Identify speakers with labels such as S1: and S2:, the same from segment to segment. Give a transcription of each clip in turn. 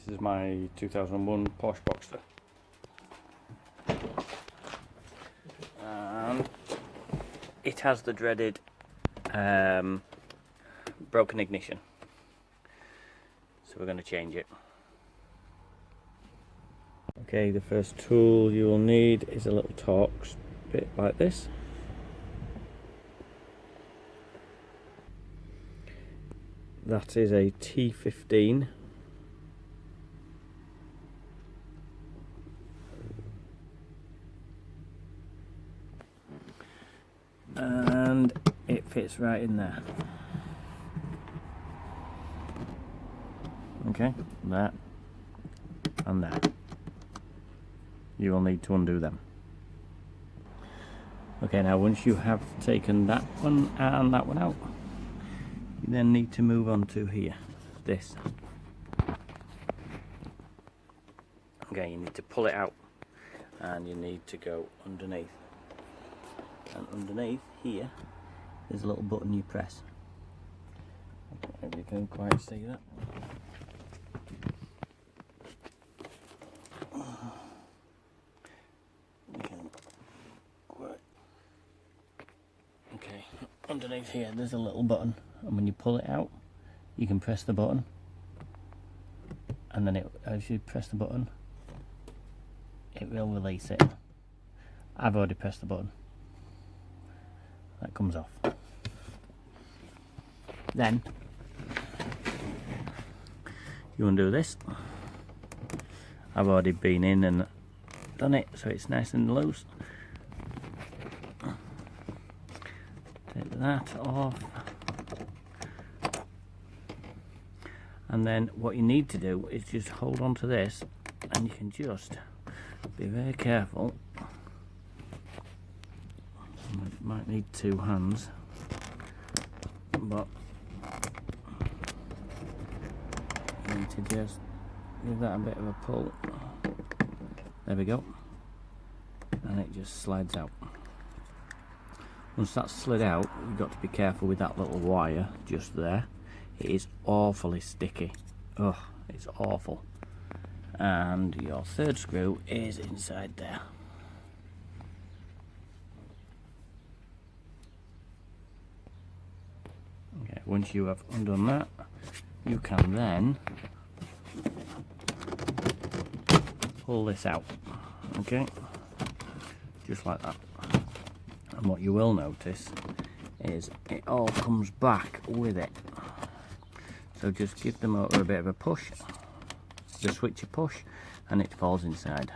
S1: This is my 2001 Porsche Boxster. And it has the dreaded broken ignition. So we're going to change it. Okay, the first tool you will need is a little Torx bit like this. That is a T15. And it fits right in there. Okay, that and that. You will need to undo them. Okay, now once you have taken that one and that one out, you then need to move on to here, this. Okay, you need to pull it out and you need to go underneath. And underneath here, there's a little button you press. I don't know if you can quite see that. Okay, underneath here there's a little button, and when you pull it out you can press the button, and then as you press the button it will release it. I've already pressed the button. That comes off. Then you undo this. I've already been in and done it so it's nice and loose. Take that off. And then what you need to do is just hold on to this, and you can just be very careful. Might need two hands, but you need to just give that a bit of a pull. There we go, and it just slides out. Once that's slid out, you've got to be careful with that little wire just there. It is awfully sticky. Oh, it's awful. And your third screw is inside there. Okay, once you have undone that, you can then pull this out. Okay, just like that. And what you will notice is it all comes back with it. So just give the motor a bit of a push, the switch a push, and it falls inside.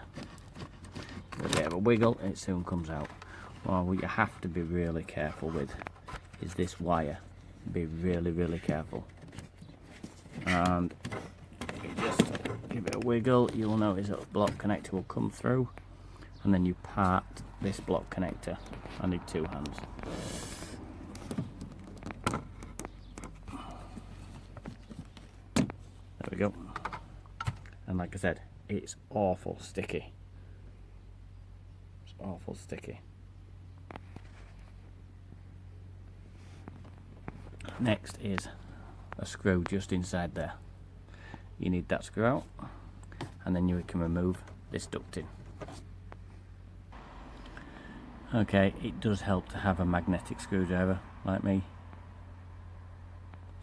S1: A bit of a wiggle, it soon comes out. Well, what you have to be really careful with is this wire. Be really careful. And you just give it a wiggle, you'll notice that the block connector will come through, and then you part this block connector. I need two hands. There we go. And like I said, it's awful sticky. It's awful sticky. Next is a screw just inside there. You need that screw out, and then you can remove this ducting. Okay, it does help to have a magnetic screwdriver like me,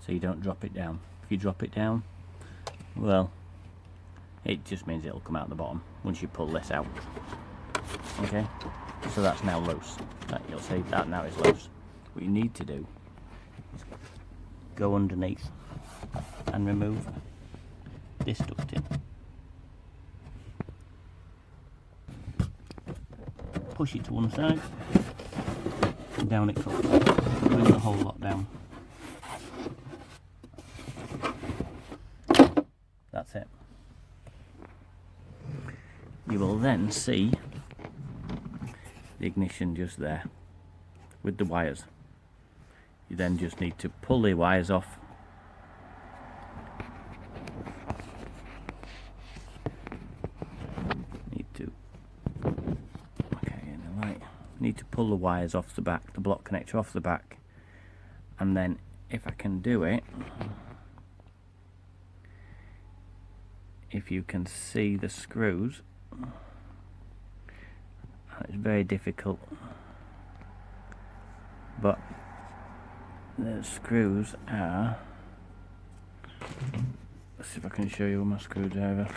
S1: so you don't drop it down. If you drop it down, well, it just means it'll come out the bottom once you pull this out. Okay, so that's now loose. You'll see that now is loose. What you need to do is go underneath and remove this ducting. Push it to one side, and down it comes. Bring the whole lot down. That's it. You will then see the ignition just there with the wires. You then just need to pull the wires off. Need to pull the wires off the back, the block connector off the back, and then if I can do it, if you can see the screws. It's very difficult, but the screws are, let's see if I can show you with my screwdriver.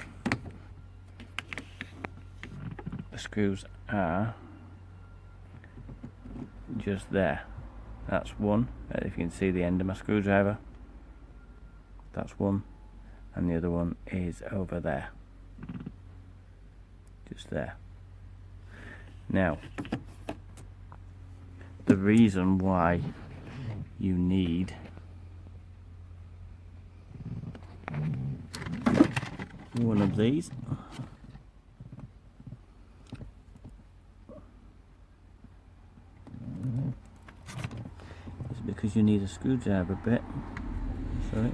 S1: The screws are just there. That's one, if you can see the end of my screwdriver, that's one, and the other one is over there, just there. Now, the reason why you need one of these is because you need a screwdriver bit, sorry,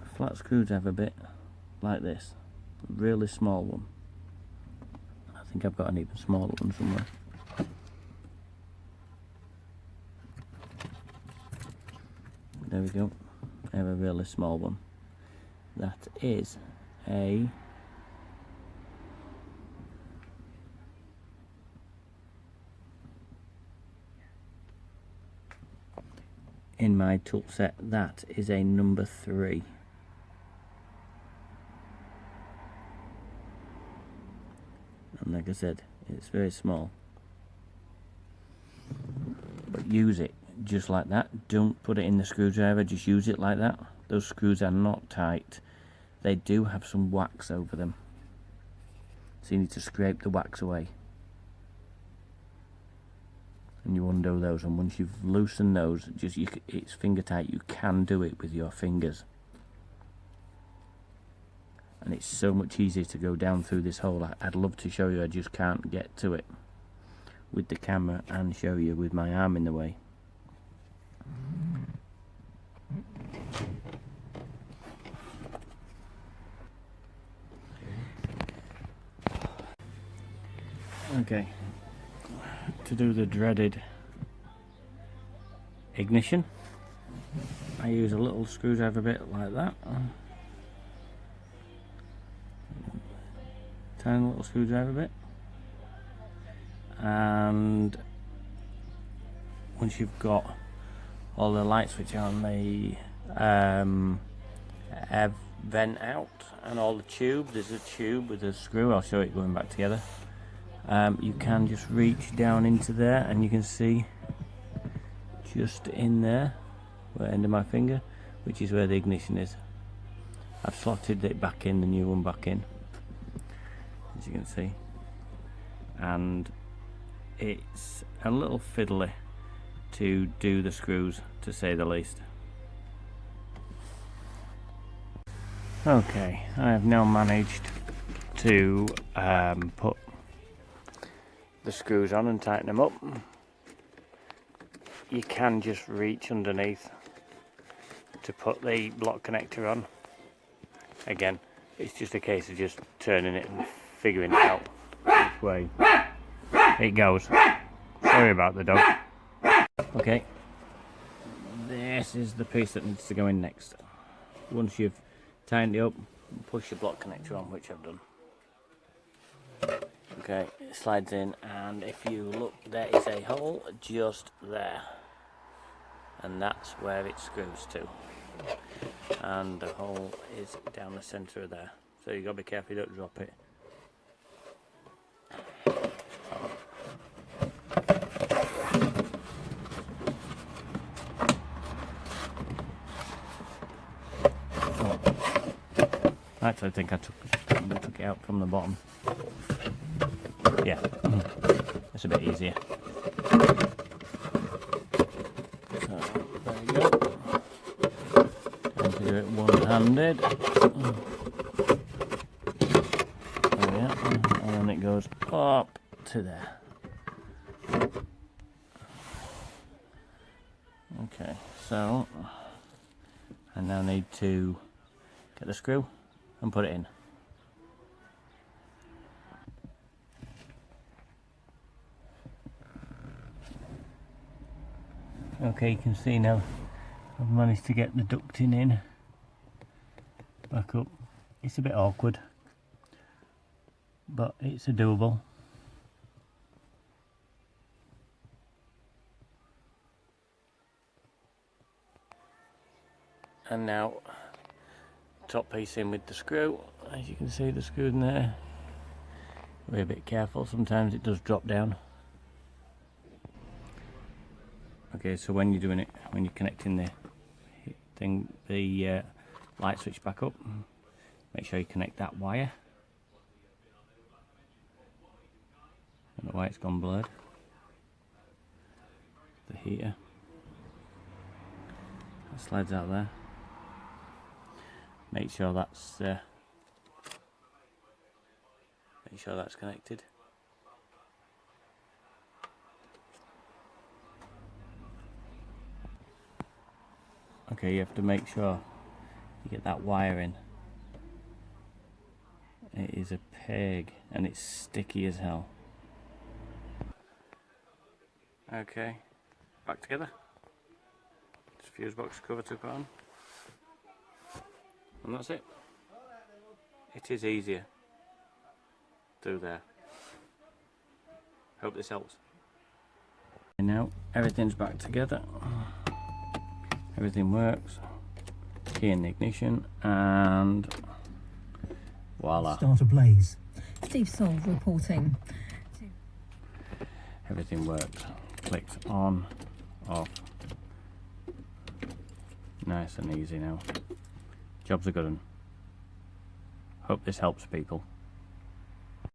S1: a flat screwdriver bit like this. Really small one. I think I've got an even smaller one somewhere. There we go. I have a really small one. That is a in my tool set, that is a number 3. And like I said, it's very small, but use it just like that. Don't put it in the screwdriver, just use it like that. Those screws are not tight. They do have some wax over them, so you need to scrape the wax away, and you undo those. And once you've loosened those, it's finger tight. You can do it with your fingers, and it's so much easier to go down through this hole. I'd love to show you, I just can't get to it with the camera and show you with my arm in the way. Okay, to do the dreaded ignition, I use a little screwdriver bit like that. Tiny little screwdriver bit, and once you've got all the light switch on, the air vent out, and all the tube, there's a tube with a screw, I'll show it going back together. You can just reach down into there, and you can see just in there, where the end of my finger, which is where the ignition is. I've slotted it back in, the new one back in, as you can see, and it's a little fiddly to do the screws, to say the least. Okay, I have now managed to put the screws on and tighten them up. You can just reach underneath to put the block connector on. Again, it's just a case of just turning it and figuring it out which way it goes. Sorry about the dog. Okay, this is the piece that needs to go in next. Once you've tightened it up, push your block connector on, which I've done. Okay, it slides in, and if you look, there is a hole just there, and that's where it screws to, and the hole is down the centre of there, so you've got to be careful you don't drop it. Actually, I think I took it out from the bottom. Yeah, it's a bit easier. So, there you go. Time to do it one-handed. There we are. And then it goes up to there. Okay, so I now need to get the screw and put it in. Okay, you can see now I've managed to get the ducting in back up. It's a bit awkward, but it's a doable. And now top piece in with the screw. As you can see, the screw in there. Be a bit careful, sometimes it does drop down. Okay, so when you're doing it, when you're connecting the thing, the light switch back up, make sure you connect that wire. I don't know why it's gone blurred. The heater. That slides out there. Make sure that's connected. Okay, you have to make sure you get that wire in. It is a peg and it's sticky as hell. Okay, back together. Just fuse box cover to put on. And that's it. It is easier. Through there. Hope this helps. And now everything's back together. Everything works. Key in the ignition and voila.
S2: Start a blaze. Steve Saul reporting.
S1: Everything works. Clicks on, off. Nice and easy now. Job's a good one. Hope this helps people.